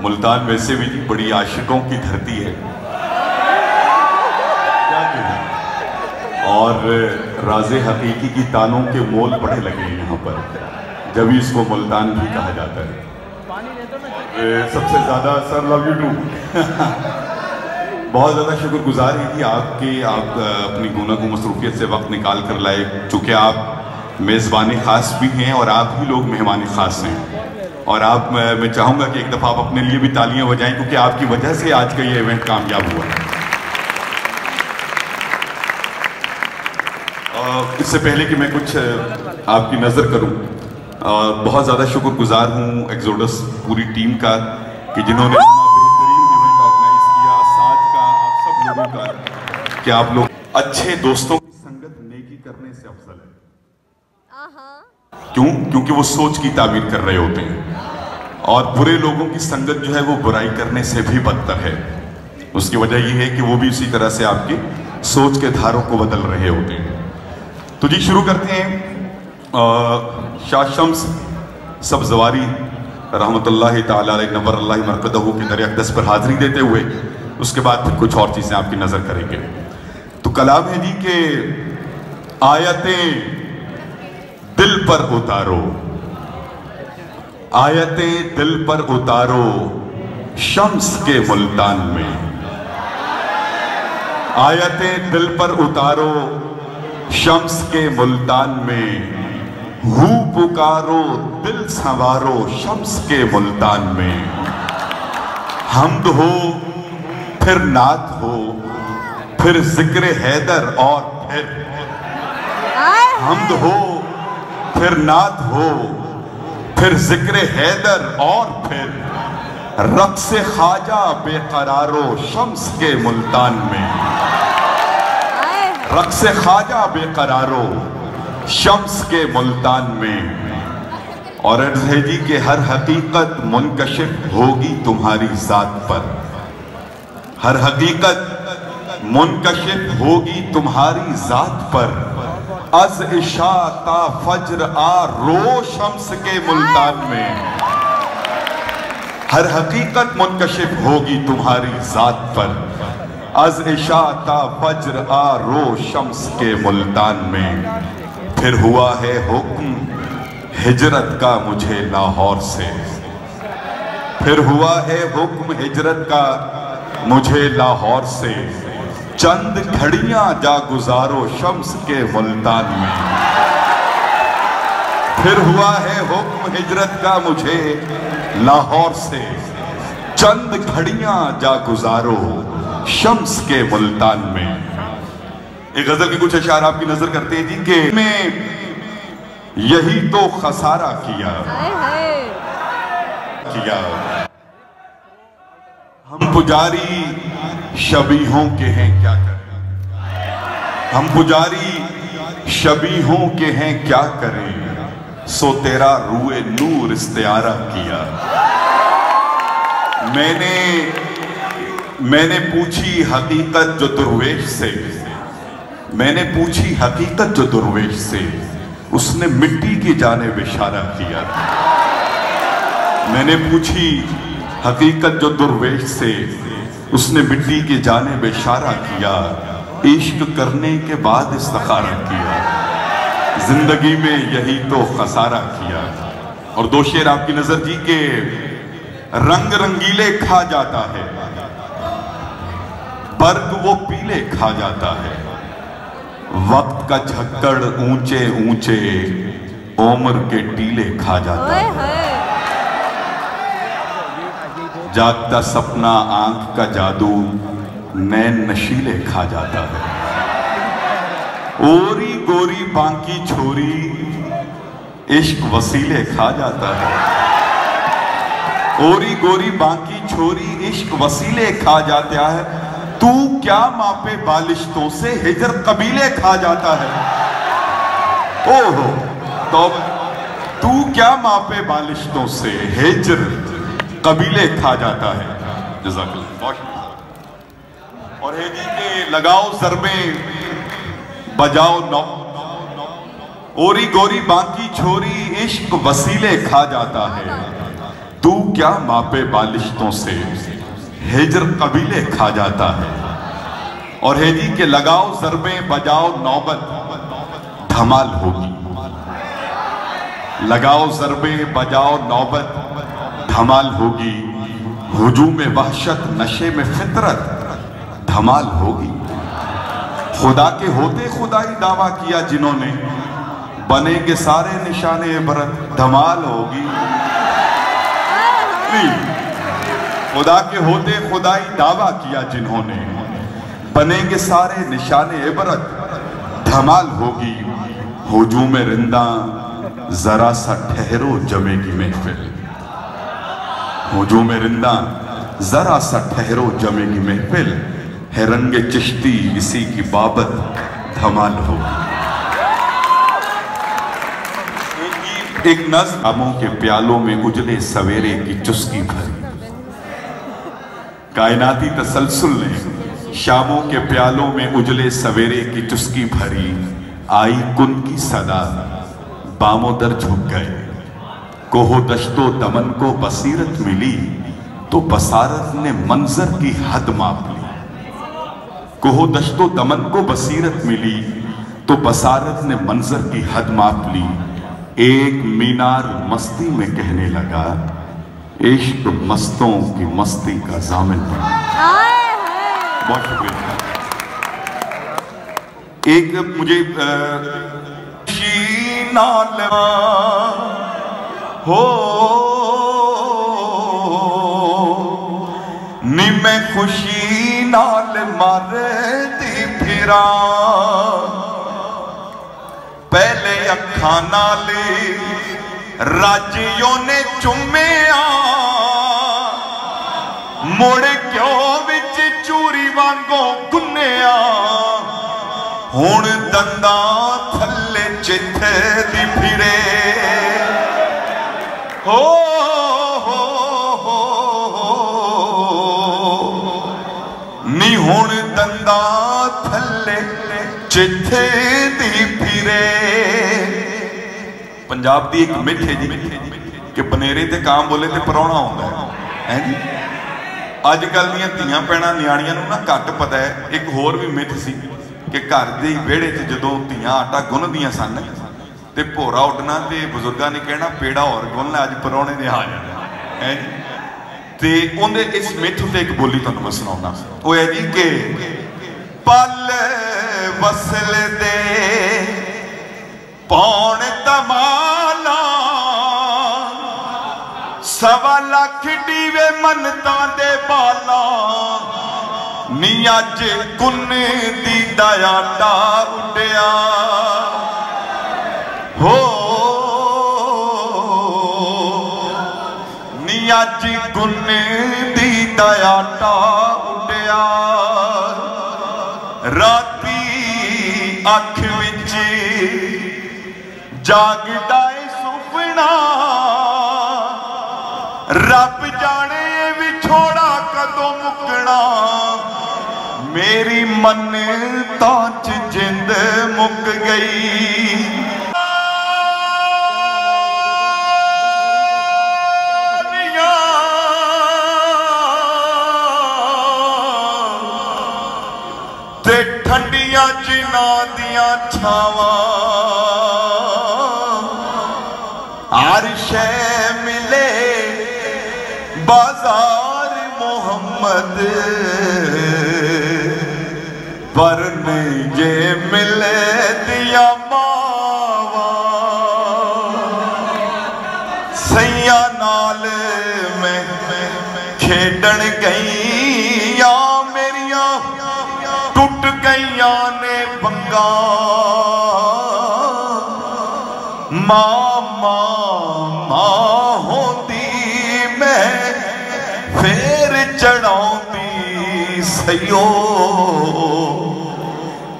मुल्तान वैसे भी बड़ी आशिकों की धरती है, क्या कहूं। और राज़े हकीकी की तानों के मोल बड़े लगे हैं यहाँ पर, जब इसको मुल्तान भी कहा जाता है। सबसे ज़्यादा सर लव यू टू बहुत ज़्यादा शुक्रगुजार है कि आप अपनी गुनागो मसरूफियत से वक्त निकाल कर लाए, चूँकि आप मेज़बान ख़ास भी हैं और आप ही लोग मेहमान ख़ास हैं। और मैं चाहूँगा कि एक दफ़ा आप अपने लिए भी तालियां बजाएं, क्योंकि आपकी वजह से आज का ये इवेंट कामयाब हुआ। इससे पहले कि मैं कुछ आपकी नज़र करूँ, बहुत ज़्यादा शुक्रगुजार हूँ एक्सोडस पूरी टीम का कि जिन्होंने इतना बेहतरीन इवेंट ऑर्गेनाइज किया, साथ का आप सब लोगों का, कि आप लोग अच्छे दोस्तों की संगत नेकी करने से अफजल है। क्यों? क्योंकि वो सोच की तामीर कर रहे होते हैं, और बुरे लोगों की संगत जो है वो बुराई करने से भी बदतर है। उसकी वजह यह है कि वो भी उसी तरह से आपकी सोच के धारों को बदल रहे होते हैं। तो जी शुरू करते हैं। शाह शम्स सब्ज़वारी रहमतुल्लाहि ताला अलैहि नव्वरल्लाहु मरकदहू के दर अक़दस पर हाज़िरी देते हुए उसके बाद फिर कुछ और चीज़ें आपकी नज़र करेंगे। तो कलाम है जी के आयतें दिल पर उतारो, आयतें दिल पर उतारो शम्स के मुल्तान में, आयतें दिल पर उतारो शम्स के मुल्तान में, हू पुकारो दिल संवारो शम्स के मुल्तान में। हम्द हो फिर नात हो फिर जिक्र हैदर और फिर हम्द हो फिर नात हो फिर जिक्र हैदर और फिर रक़्स ख्वाजा बेकरारो शम्स के मुल्तान में, रक़्स ख्वाजा बेकरारो शम्स के मुल्तान में। और अर्ज़ है जी कि हर हकीकत मुनकशिफ होगी तुम्हारी ज़ात पर, हर हकीकत मुनकशिफ होगी तुम्हारी ज़ात पर। अज़ इशा ता फज्र आ रो शम्स के मुल्तान में, हर हकीकत मुनकशिफ होगी तुम्हारी ज़ात पर। अज़ इशा ता फज्र आ रो शम्स के मुल्तान में। फिर हुआ है हुक्म हिजरत का मुझे लाहौर से, फिर हुआ है हुक्म हिजरत का मुझे लाहौर से। चंद घड़ियां जा गुजारो शम्स के मुल्तान में। फिर हुआ है हुक्म हिजरत का मुझे लाहौर से। चंद घड़ियां जा गुजारो शम्स के मुल्तान में। एक गजल के कुछ अशार आपकी नजर करते हैं जी के में यही तो खसारा किया हम पुजारी शबीहों के हैं क्या करें, हम पुजारी शबीहों के हैं क्या करें। सो तेरा रूए नूर इस्तिआरा किया। मैंने पूछी हकीकत जो दुर्वेश से, मैंने पूछी हकीकत जो दुर्वेश से, उसने मिट्टी की जानिब इशारा किया। मैंने पूछी हकीकत जो दुर्वेश से, उसने मिट्टी की जानिब इशारा किया। इश्क करने के बाद इस्तिखारा किया, जिंदगी में यही तो खसारा किया। और दो शेर आपकी नजर जी के रंग रंगीले खा जाता है, बर्ग वो पीले खा जाता है। वक्त का झक्कड़ ऊंचे ऊंचे उम्र के टीले खा जाता है। जागता सपना आंख का जादू नैन नशीले खा जाता है। ओरी गोरी बांकी छोरी इश्क वसीले खा जाता है। ओरी गोरी बांकी छोरी इश्क वसीले खा जाता है। तू क्या मापे बालिश्तों से हिजर कबीले खा जाता है। ओहो तो तू क्या मापे बालिश्तों से हिजर कबीले खा जाता है। जज़ाकल्लाह। और है जी के लगाओ ज़रबे बजाओ नौ, ओरी गोरी बांकी छोरी इश्क वसीले खा जाता है। तू क्या मापे बालिश्तों से हिजर कबीले खा जाता है। और है जी के लगाओ ज़रबे बजाओ नौबत धमाल होगी। लगाओ ज़रबे बजाओ नौबत धमाल होगी। हुजूम वहशत नशे में फितरत धमाल होगी। खुदा के होते खुदाई दावा किया जिन्होंने बनेंगे सारे निशाने इबरत धमाल होगी। खुदा के होते खुदाई दावा किया जिन्होंने बनेंगे सारे निशाने इबरत धमाल होगी। हुजूम रिंदा जरा सा ठहरो जमेगी महफिल। हुजूम रिंदा जरा सा ठहरो जमेगी महफिल। है रंगे चिश्ती इसी की बाबत धमाल होगी। एक नज़्म आमों के प्यालों में उजले सवेरे की चुस्की भरी। कायनाती तसलसल ने शामों के प्यालों में उजले सवेरे की चुस्की भरी। आई कुन की सदा बामों दर झुक गए। कोहो दश्तो दमन को बसीरत मिली तो बसारत ने मंजर की हद माप ली। कोहो दश्तो दमन को बसीरत मिली तो बसारत ने मंजर की हद माप ली। एक मीनार मस्ती में कहने लगा इश्क मस्तों की मस्ती का जामिन बना। बहुत शुक्रिया। एक मुझे हो नी मैं खुशी नाल मारदी फिरा। पहले अखा नाले राजियों ने चुम्या मुड़ क्यों विच चूरी वांगों गुन्निया। हुण दंदा थल्ले चिथे दी फिरे। हो नी हुण दंदा थल्ले चिथे दी फिरे। पंजाब दी एक मिथ है जी कि बनेरे ते काम बोले ते परौना आउंदा है जी। अजकल दीयां धीआं भैणां नियाणियां नूं ना घट पता है। एक होर भी मिथ सी कि घर दे विहड़े च जदों धीआं आटा गुन्नदियां सन ते भोरा उठना ते बुजुर्गां ने कहना पेड़ा होर गुन्न लै, अज परौणे ने आ जाना है जी। ते उहदे इस मिथ ते एक बोली तुहानूं मैं सुणाउणा। ओह है जी कि पल वसल दे पौण तमाला सवा लख डीवे मनतां दे बाला। नी अज कुन दी दयाटा उड्डिया। हो नी अज कुन दी दयाटा उड्डिया। राती अख विच जागदा सुपना रब जाने विछोड़ा कदों मुकना। मेरी मन्नतां च जिंद मुक गई। ते ठंडियां जिन्हां दियां छावां हर शै मिले बाजार मोहम्मद। पर नहीं जे मिले दिया मावा। सैया नाल मैं खेडन गई या मेरिया टुट गईया ने बंगा। मामा मां होंदी मैं फेर चढ़ाउंदी सयो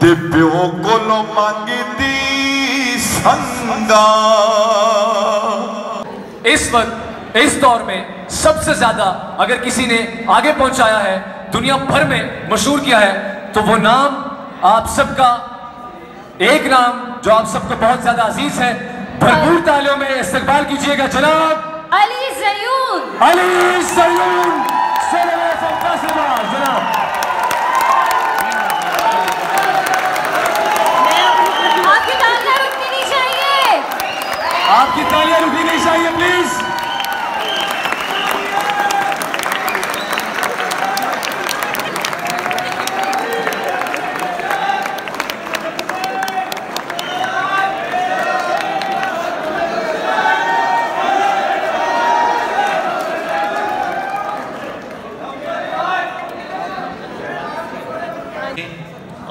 ते प्यो कोलों मंगदी संगा। इस वक्त इस दौर में सबसे ज्यादा अगर किसी ने आगे पहुंचाया है, दुनिया भर में मशहूर किया है, तो वो नाम आप सबका, एक नाम जो आप सबको बहुत ज्यादा अजीज है। भरपूर तालियों में इस्तकबाल कीजिएगा जनाब अली ज़यून। अली ज़यून जनाब। आपकी तालियां रुकनी नहीं चाहिए, आपकी तालियां रुकनी नहीं चाहिए प्लीज।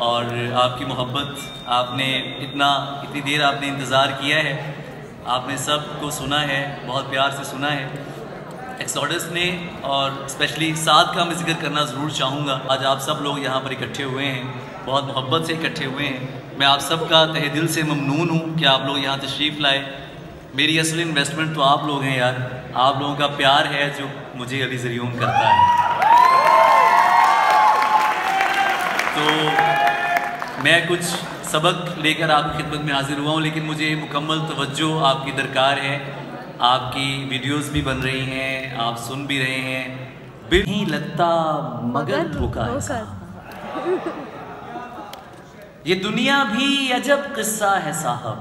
और आपकी मोहब्बत, आपने इतनी देर आपने इंतज़ार किया है, आपने सब को सुना है, बहुत प्यार से सुना है एक्सोडस ने। और स्पेशली साद का मैं जिक्र करना ज़रूर चाहूँगा। आज आप सब लोग यहाँ पर इकट्ठे हुए हैं, बहुत मोहब्बत से इकट्ठे हुए हैं। मैं आप सब का तहे दिल से ममनून हूँ कि आप लोग यहाँ तशरीफ़ लाए। मेरी असल इन्वेस्टमेंट तो आप लोग हैं यार, आप लोगों का प्यार है जो मुझे अली ज़यून करता है। तो मैं कुछ सबक लेकर आपकी खिदमत में हाजिर हुआ हूँ, लेकिन मुझे मुकम्मल तवज्जो आपकी दरकार है। आपकी वीडियोस भी बन रही हैं, आप सुन भी रहे हैं। बिल नहीं लगता मगर धोखा है, ये दुनिया भी अजब किस्सा है साहब।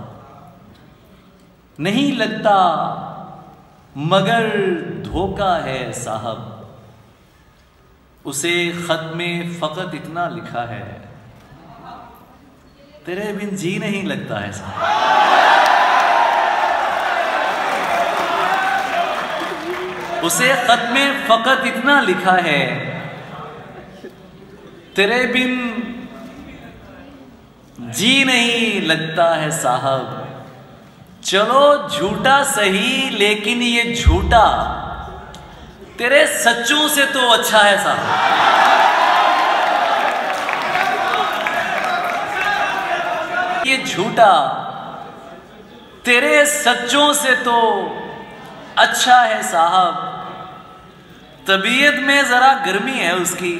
नहीं लगता मगर धोखा है साहब, उसे खत में फ़कत इतना लिखा है, तेरे बिन जी नहीं लगता है साहब। उसे खत में फ़कत इतना लिखा है, तेरे बिन जी नहीं लगता है साहब। चलो झूठा सही, लेकिन ये झूठा तेरे सच्चों से तो अच्छा है साहब। ये झूठा तेरे सच्चों से तो अच्छा है साहब। तबीयत में जरा गर्मी है उसकी,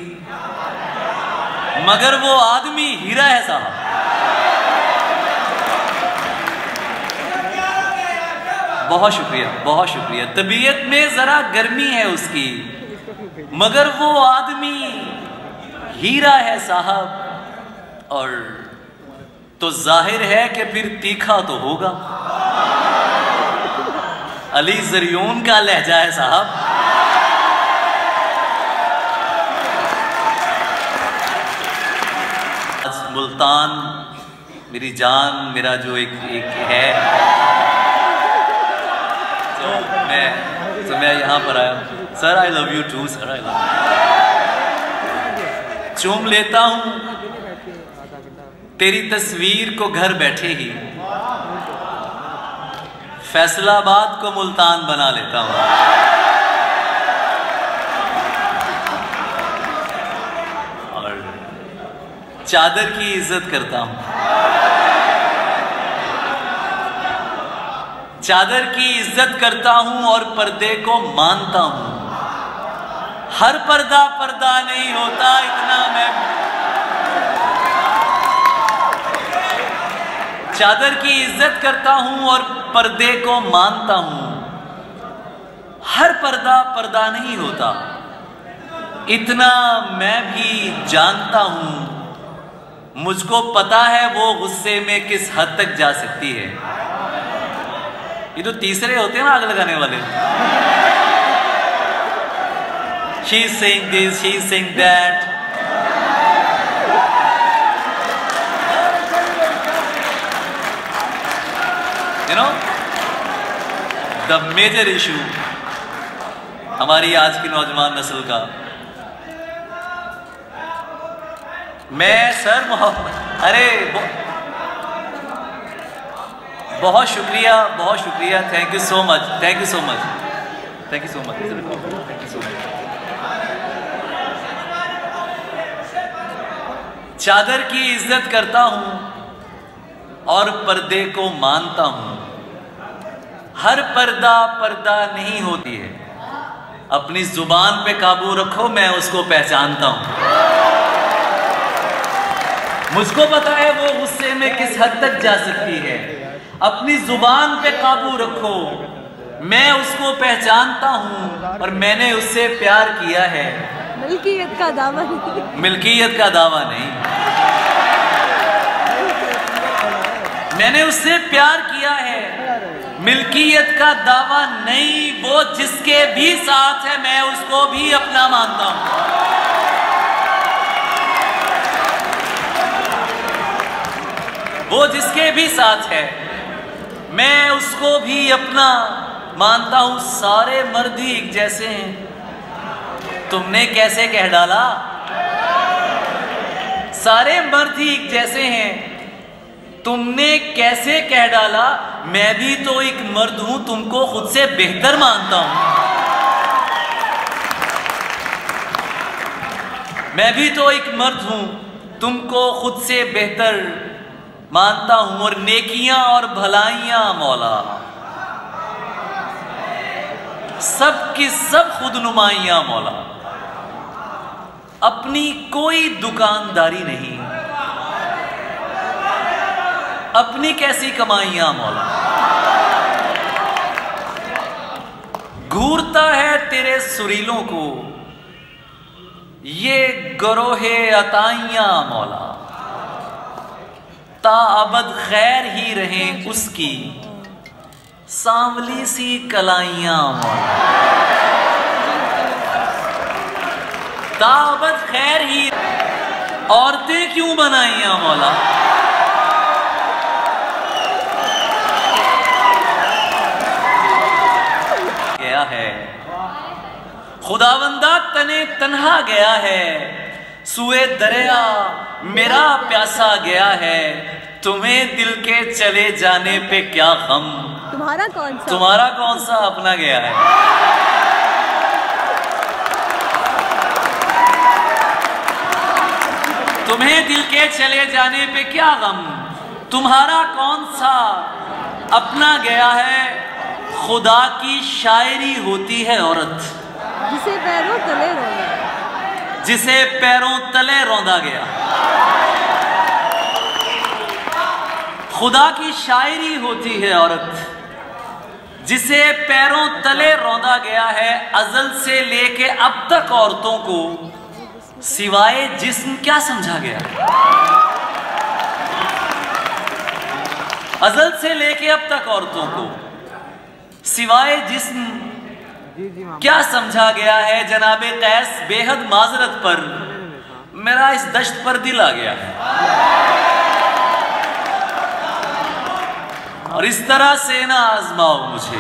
मगर वो आदमी हीरा है साहब। बहुत शुक्रिया, बहुत शुक्रिया। तबीयत में जरा गर्मी है उसकी, मगर वो आदमी हीरा है साहब। और तो जाहिर है कि फिर तीखा तो होगा, अली ज़यून का लहजा है साहब। मुल्तान मेरी जान, मेरा जो एक है, तो मैं यहाँ पर आया। Sir I love you too sir, I love you. चूम लेता हूँ तेरी तस्वीर को घर बैठे ही, फैसलाबाद को मुल्तान बना लेता हूँ। और चादर की इज्जत करता हूँ, चादर की इज्जत करता हूँ और पर्दे को मानता हूँ। हर पर्दा पर्दा नहीं होता, इतना मैं चादर की इज्जत करता हूँ और पर्दे को मानता हूँ। हर पर्दा पर्दा नहीं होता, इतना मैं भी जानता हूँ। मुझको पता है वो गुस्से में किस हद तक जा सकती है। ये तो तीसरे होते हैं ना आग लगाने वाले। She is saying this, she is saying that. You know, the major issue हमारी आज की नौजवान नस्ल का। मैं सर अरे बहुत शुक्रिया, बहुत शुक्रिया। Thank you so much, thank you so much, thank you so much, thank you so much. चादर की इज्जत करता हूं और पर्दे को मानता हूं। हर पर्दा पर्दा नहीं होती है। अपनी जुबान पे काबू रखो, मैं उसको पहचानता हूं। मुझको पता है वो गुस्से में किस हद तक जा सकती है। अपनी जुबान पे काबू रखो, मैं उसको पहचानता हूँ और मैंने उससे प्यार किया है। मिल्कियत का दावा नहीं। मिल्कियत का दावा नहीं, मैंने उससे प्यार किया है। मिल्कियत का दावा नहीं, वो जिसके भी साथ है मैं उसको भी अपना मानता हूं। वो जिसके भी साथ है मैं उसको भी अपना मानता हूं। सारे मर्द ही एक जैसे हैं, तुमने कैसे कह डाला? सारे मर्द ही एक जैसे हैं, तुमने कैसे कह डाला? मैं भी तो एक मर्द हूं, तुमको खुद से बेहतर मानता हूं। मैं भी तो एक मर्द हूं, तुमको खुद से बेहतर मानता हूं। और नेकियां और भलाइयां मौला सब की सब खुद नुमाइयां मौला। अपनी कोई दुकानदारी नहीं, अपनी कैसी कमाइयां मौला। घूरता है तेरे सुरीलों को ये गरोहे अताइयां मौला। ताअबद खैर ही रहें उसकी सांवली सी कलाइयां मौला। ताअबद खैर ही औरतें क्यों बनाइयां मौला। गया है खुदावंदा तने तन्हा गया है, सुए दरिया मेरा प्यासा गया है। तुम्हें दिल के चले जाने पे क्या गम, तुम्हारा कौन सा अपना गया है। तुम्हें दिल के चले जाने पे क्या गम, तुम्हारा कौन सा अपना गया है। खुदा की शायरी होती है औरत जिसे पैरों तले रोंदा, जिसे पैरों तले रौंदा गया। खुदा की शायरी होती है औरत जिसे पैरों तले रौंदा गया है। अजल से लेके अब तक औरतों को सिवाय जिस्म क्या समझा गया। अजल से लेके अब तक औरतों को सिवाय जिस्म क्या समझा गया है। जनाबे कैस बेहद माजरत पर मेरा इस दश्त पर दिल आ गया है। और इस तरह से ना आजमाओ मुझे,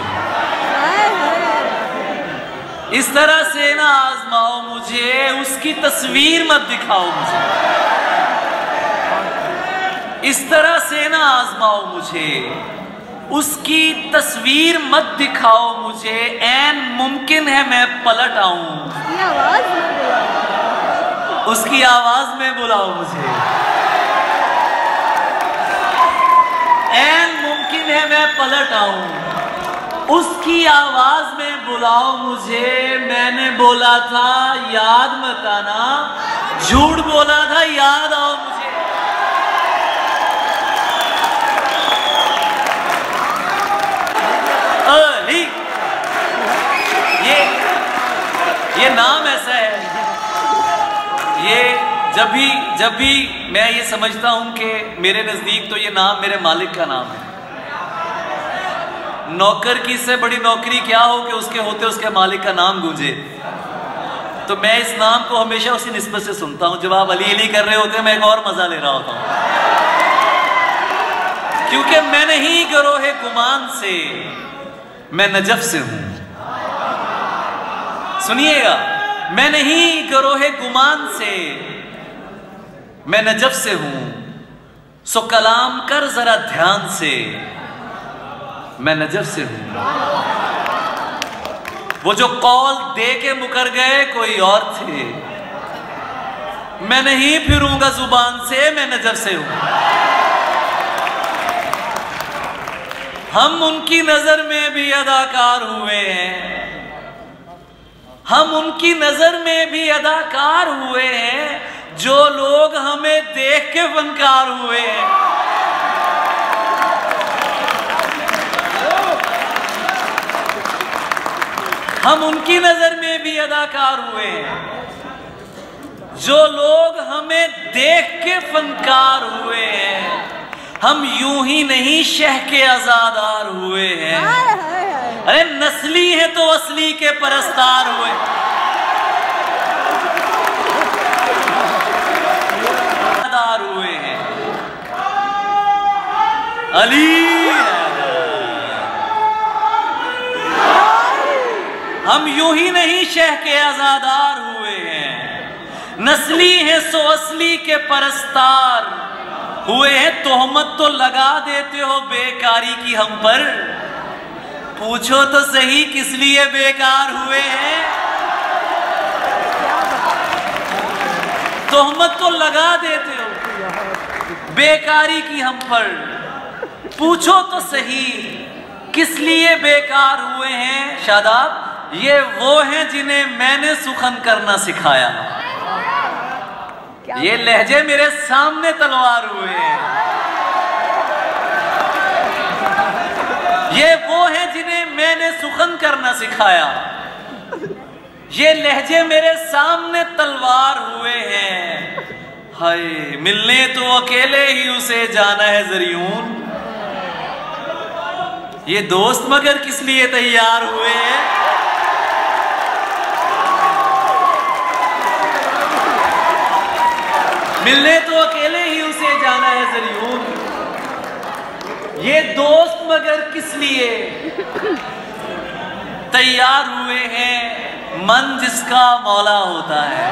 इस तरह से ना आजमाओ मुझे। उसकी तस्वीर मत दिखाओ मुझे, इस तरह से ना आजमाओ मुझे। उसकी तस्वीर मत दिखाओ मुझे। ऐन मुमकिन है मैं पलट आऊं, उसकी आवाज में बुलाओ मुझे। ऐन मुमकिन है मैं पलट आऊं, उसकी आवाज में बुलाओ मुझे। मैंने बोला था याद मत आना, झूठ बोला था याद आओ मुझे। अली ये नाम ऐसा है, ये जब भी मैं ये समझता हूं कि मेरे नजदीक तो ये नाम मेरे मालिक का नाम है। नौकर की इससे बड़ी नौकरी क्या हो कि उसके होते उसके मालिक का नाम गूंजे। तो मैं इस नाम को हमेशा उसी निस्बत से सुनता हूं। जब आप अली अली कर रहे होते हैं मैं एक और मजा ले रहा होता हूं, क्योंकि मैं नहीं गरोहे गुमान से, मैं नजफ से हूं। सुनिएगा, मैं नहीं गरोहे गुमान से, मैं नजफ से हूं। सो कलाम कर जरा ध्यान से, मैं नजफ से हूं। वो जो कौल दे के मुकर गए कोई और थे, मैं नहीं फिरूंगा जुबान से, मैं नजफ से हूं। हम उनकी नजर में भी अदाकार हुए हैं, हम उनकी नजर में भी अदाकार हुए हैं, जो लोग हमें देख के फनकार हुए हैं। हम उनकी नजर में भी अदाकार हुए हैं, जो लोग हमें देख के फनकार हुए हैं। हम यूं ही नहीं शह के आजादार हुए हैं। अरे नस्ली है तो असली के परस्तार हुए। हुए हैं अली। हम यूं ही नहीं शह के आजादार हुए हैं, नस्ली है सो असली के परस्तार हुए हैं। तोहमत तो लगा देते हो बेकारी की हम पर, पूछो तो सही किस लिए बेकार हुए हैं। तोहमत तो लगा देते हो बेकारी की हम पर, पूछो तो सही किस लिए बेकार हुए हैं। शादाब, ये वो हैं जिन्हें मैंने सुखन करना सिखाया, ये लहजे मेरे सामने तलवार हुए हैं। ये वो हैं जिन्हें मैंने सुखन करना सिखाया, ये लहजे मेरे सामने तलवार हुए हैं। हाय मिलने तो अकेले ही उसे जाना है ज़रियून, ये दोस्त मगर किस लिए तैयार हुए हैं। मिलने तो अकेले ही उसे जाना है ज़रियून, ये दोस्त मगर किस लिए तैयार हुए हैं। मन जिसका मौला होता है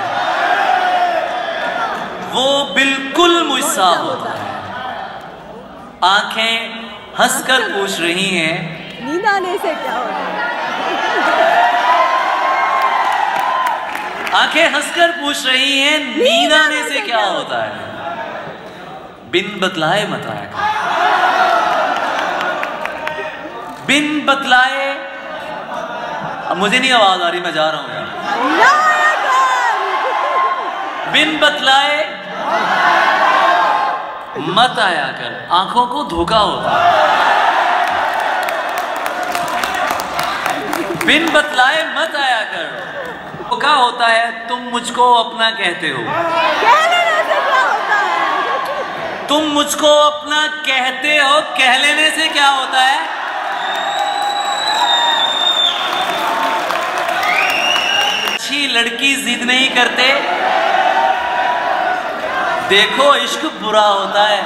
वो बिल्कुल मुझसा होता है। आंखें हंसकर पूछ रही हैं, नींद आने से क्या होता है। आंखें हंसकर पूछ रही हैं, नींद आने से क्या होता है। बिन बतलाए मत आया कर, बिन बतलाए। अब मुझे नहीं आवाज आ रही, मैं जा रहा हूं यार। बिन बतलाए मत आया कर, आंखों को धोखा होता है। बिन बतलाए मत आया कर, धोखा होता है। तुम मुझको अपना कहते हो, तुम मुझको अपना कहते हो, कह लेने से क्या होता है। अच्छी लड़की जिद नहीं करते, देखो इश्क बुरा होता है।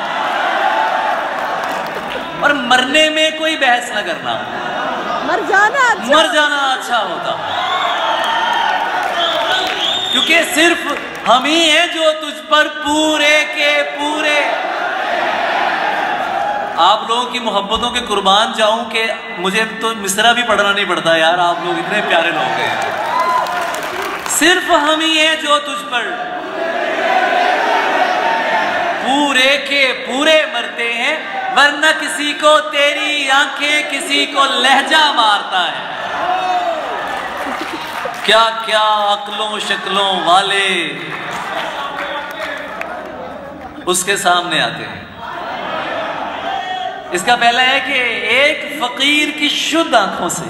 और मरने में कोई बहस न करना, मर जाना अच्छा होता, क्योंकि सिर्फ हम ही हैं जो तुझ पर पूरे के पूरे। आप लोगों की मोहब्बतों के कुर्बान जाऊं कि मुझे तो मिसरा भी पढ़ना नहीं पड़ता यार, आप लोग इतने प्यारे लोग हैं। सिर्फ हम ही हैं जो तुझ पर पूरे के पूरे मरते हैं, वरना किसी को तेरी आंखें, किसी को लहजा मारता है। क्या क्या अक्लों शक्लों वाले उसके सामने आते हैं। इसका पहला है कि एक फकीर की शुद्ध आंखों से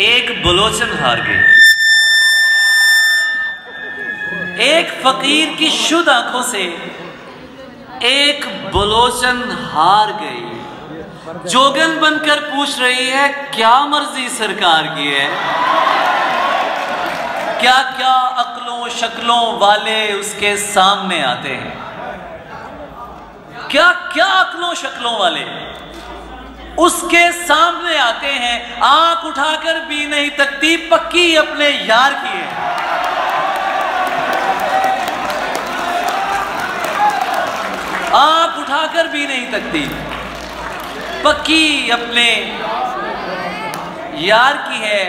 एक बलोचन हार गई। एक फकीर की शुद्ध आंखों से एक बलोचन हार गई। जोगन बनकर पूछ रही है, क्या मर्जी सरकार की है। क्या क्या अक्लों शक्लों वाले उसके सामने आते हैं। क्या क्या अक्लों शक्लों वाले उसके सामने आते हैं। आंख उठाकर भी नहीं तकती, पक्की अपने यार की है। आंख उठाकर भी नहीं तकती, पक्की अपने यार की है।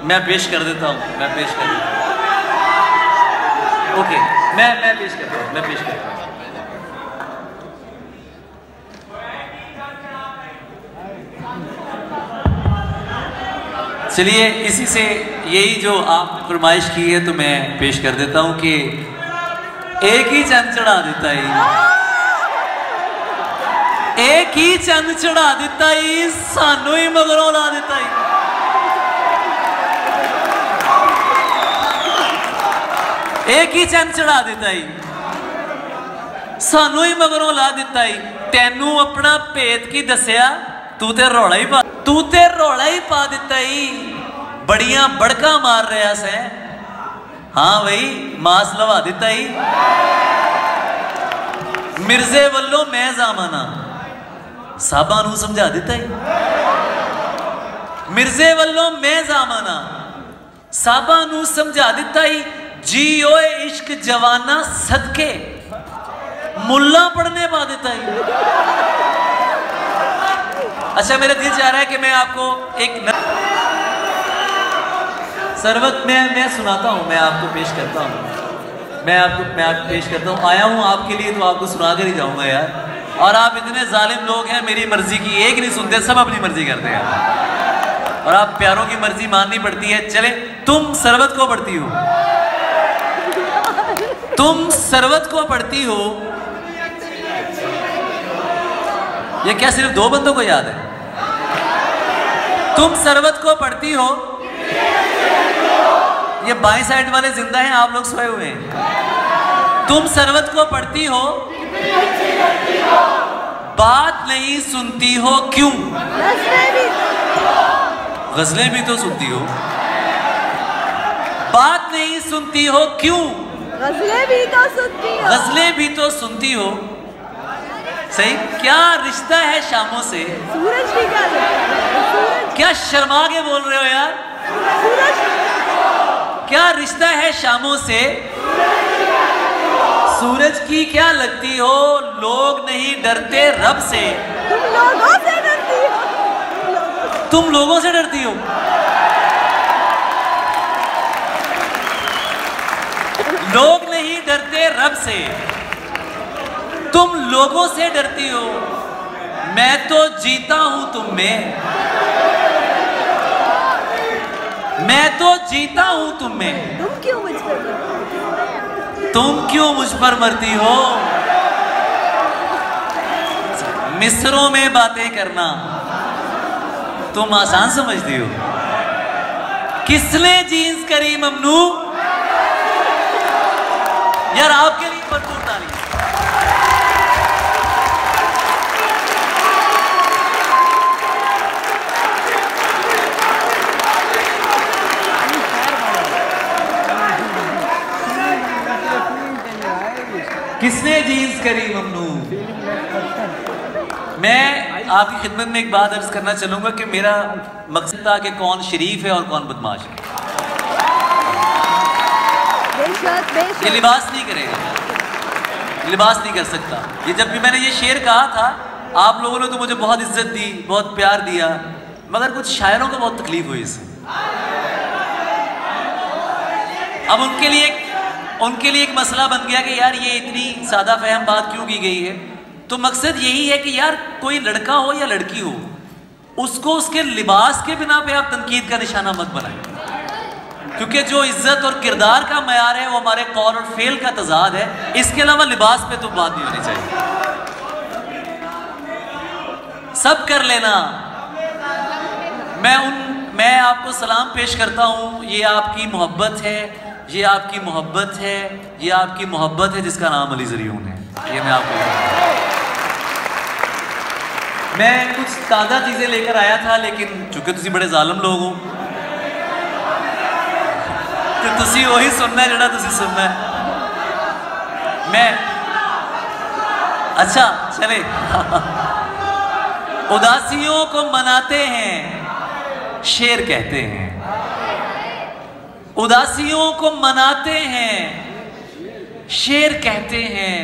मैं पेश कर देता हूं, मैं पेश कर देता हूं। ओके, मैं पेश करता हूं, मैं पेश करता हूं। चलिए, इसी से यही जो आपने फरमाइश की है तो मैं पेश कर देता हूं कि एक ही चंद चढ़ा देता है। एक ही चंद चढ़ा दिता ही सानू ही मगरों ला दिता ही। एक ही चंद चढ़ा दिता ही सानू ही मगरों ला दिता ही। तेनू अपना भेद की दसिया तू ते रौला ही पा दिता ही। बड़ियां बड़का मार रहा से हाँ भाई मास लवा दिता ही। मिर्जे वल्लों मैं जामना साहबा नू समझा दिता ही। मिर्जे वल्लों मैं जामना साहबा नू समझा दिता ही। जी ओए इश्क जवाना सदके मुल्ला पढ़ने पा देता ही। अच्छा मेरा दिल चाह रहा है कि मैं आपको एक सरवत मैं सुनाता हूं, मैं आपको पेश करता हूं। मैं आपको पेश करता हूं। आया हूं आपके लिए तो आपको सुना कर ही जाऊंगा यार। और आप इतने जालिम लोग हैं, मेरी मर्जी की एक नहीं सुनते, सब अपनी मर्जी करते हैं। और आप प्यारों की मर्जी माननी पड़ती है। चले तुम सरवत को पढ़ती हो, तुम सरवत को पढ़ती हो। ये क्या सिर्फ दो बंदों को याद है? तुम सरवत को पढ़ती हो। ये बाएं साइड वाले जिंदा हैं, आप लोग सोए हुए हैं। तुम सरवत को पढ़ती हो, बात नहीं सुनती हो क्यों? गजलें भी तो सुनती हो। बात नहीं सुनती हो क्यों? गजलें भी तो सुनती हो। गजलें भी तो सुनती हो। सही। क्या रिश्ता है शामों से? सूरज की क्या सूरज? क्या शर्मा के बोल रहे हो यार? सूरज क्या रिश्ता है शामों से? सूरज की क्या लगती हो? लोग नहीं डरते रब से। तुम लोगों से डरती हो। तुम लोगों से डरती हो। लोग नहीं डरते रब से, तुम लोगों से डरती हो। मैं तो जीता हूं तुम में, मैं तो जीता हूं तुम में। तुम क्यों मुझ पर मरती हो? तुम क्यों मुझ पर मरती हो? मिस्रों में बातें करना तुम आसान समझती हो। किसने जीन्स करी ममनू? यार आपके लिए भरपूर ताली। किसने जीन्स करी ममनू? मैं आपकी खिदमत में एक बात अर्ज करना चलूंगा कि मेरा मकसद था कि कौन शरीफ है और कौन बदमाश है। ये लिबास नहीं करेगा, लिबास नहीं कर सकता। ये जब भी मैंने ये शेर कहा था, आप लोगों ने तो मुझे बहुत इज्जत दी, बहुत प्यार दिया, मगर कुछ शायरों को बहुत तकलीफ हुई इससे। अब उनके लिए एक मसला बन गया कि यार ये इतनी सादा फहम बात क्यों की गई है। तो मकसद यही है कि यार कोई लड़का हो या लड़की हो, उसको उसके लिबास के बिना पे आप तनकीद का निशाना मत बनाएं, क्योंकि जो इज्जत और किरदार का मयार है वो हमारे कौल और फेल का तजाद है। इसके अलावा लिबास पे तो बात नहीं होनी चाहिए। सब कर लेना। मैं आपको सलाम पेश करता हूं। ये आपकी मोहब्बत है, ये आपकी मोहब्बत है, ये आपकी मोहब्बत है जिसका नाम अली ज़रियून है। ये मैं आपको मैं कुछ ताज़ा चीज़ें लेकर आया था, लेकिन चूंकि तुसी बड़े जालिम लोग हो तो तुसी वही सुनना है जड़ा तुसी सुनना है। मैं अच्छा चले। उदासियों को मनाते हैं शेर कहते हैं, उदासियों को मनाते हैं शेर कहते हैं,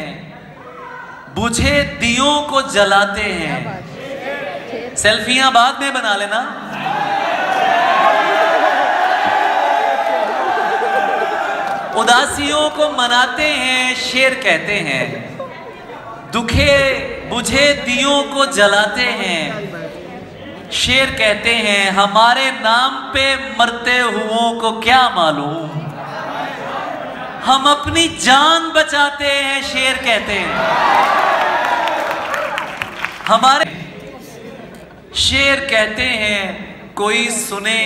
बुझे दियों को जलाते हैं। सेल्फियां बाद में बना लेना। उदासियों को मनाते हैं शेर कहते हैं, दुखे बुझे दियों को जलाते हैं। शेर कहते हैं हमारे नाम पे मरते हुओं को क्या मालूम, हम अपनी जान बचाते हैं शेर कहते हैं। हमारे शेर कहते हैं कोई सुने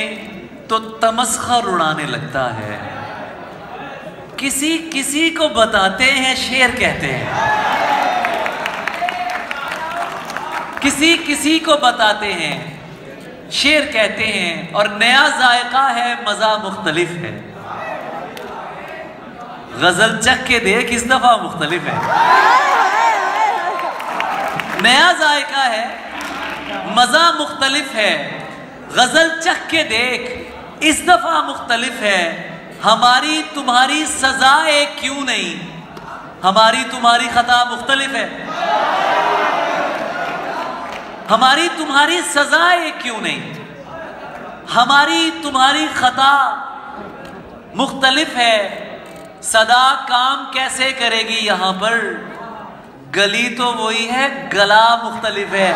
तो तमस्खर उड़ाने लगता है, किसी किसी को बताते हैं शेर कहते हैं, किसी किसी को बताते हैं शेर कहते हैं, और नया जायका है मजा मुख्तलिफ है। गजल चख के देख इस दफा मुख्तलिफ है, नया जायका है मजा मुख्तलिफ है। गजल चख के देख इस दफा मुख्तलिफ है। हमारी तुम्हारी सजाए क्यों नहीं, हमारी तुम्हारी खता मुख्तलिफ है। हमारी तुम्हारी सजाए क्यों नहीं, हमारी तुम्हारी खता मुख्तलिफ है। सदा काम कैसे करेगी यहां पर, गली तो वही है गला मुख्तलिफ है।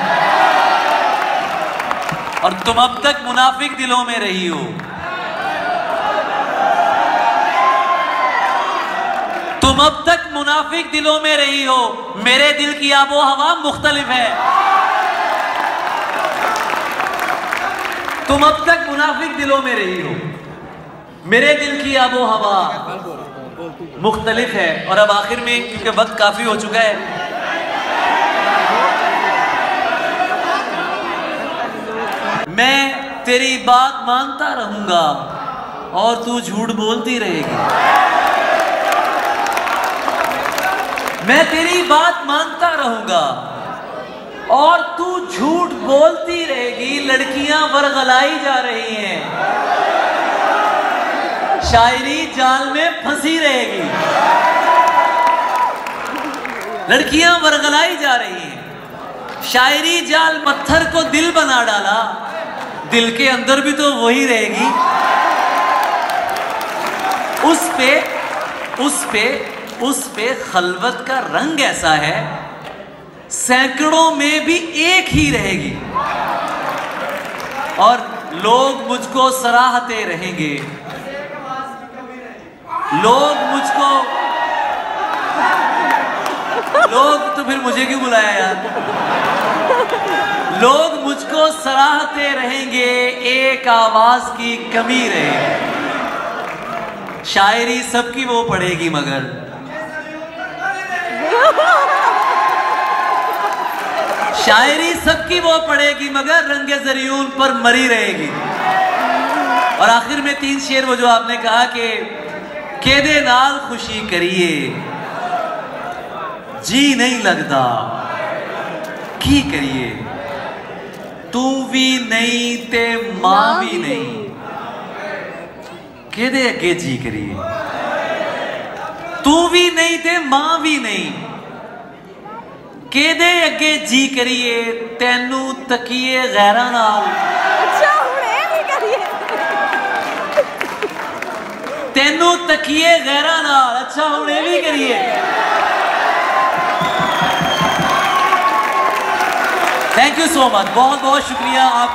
और तुम अब तक मुनाफिक दिलों में रही हो, तुम अब तक मुनाफिक दिलों में रही हो। मेरे दिल की आबो हवा मुख्तलिफ है। तुम अब तक मुनाफिक दिलों में रही हो, मेरे दिल की आबो हवा मुख्तलिफ है। और अब आखिर में, क्योंकि वक्त काफी हो चुका है, मैं तेरी बात मानता रहूंगा और तू झूठ बोलती रहेगी। मैं तेरी बात मानता रहूंगा और तू झूठ बोलती रहेगी। लड़कियां वरगलाई जा रही हैं, शायरी जाल में फंसी रहेगी। लड़कियां वरगलाई जा रही हैं, शायरी जाल पत्थर को दिल बना डाला, दिल के अंदर भी तो वही रहेगी। उस पे खलवत का रंग ऐसा है, सैकड़ों में भी एक ही रहेगी। और लोग मुझको सराहते रहेंगे, लोग तो फिर मुझे क्यों बुलाया यार। लोग मुझको सराहते रहेंगे, एक आवाज की कमी रहेगी। शायरी सबकी वो पड़ेगी मगर शायरी सबकी वो पड़ेगी मगर रंगे ज़रियून पर मरी रहेगी। और आखिर में 3 शेर वो जो आपने कहा कि केदे नाल खुशी करिए, जी नहीं लगता की करिए, तू भी नहीं ते मां भी नहीं, केदे अगे जी करिए। तू भी नहीं ते मां भी नहीं, केदे अगे जी करिए, तेनू तकिए गैरा नाल। अच्छा हुणे भी करिए, तेनू तकिए गैरा नाल, अच्छा हुणे भी करिए। थैंक यू सो मच, बहुत बहुत शुक्रिया आप।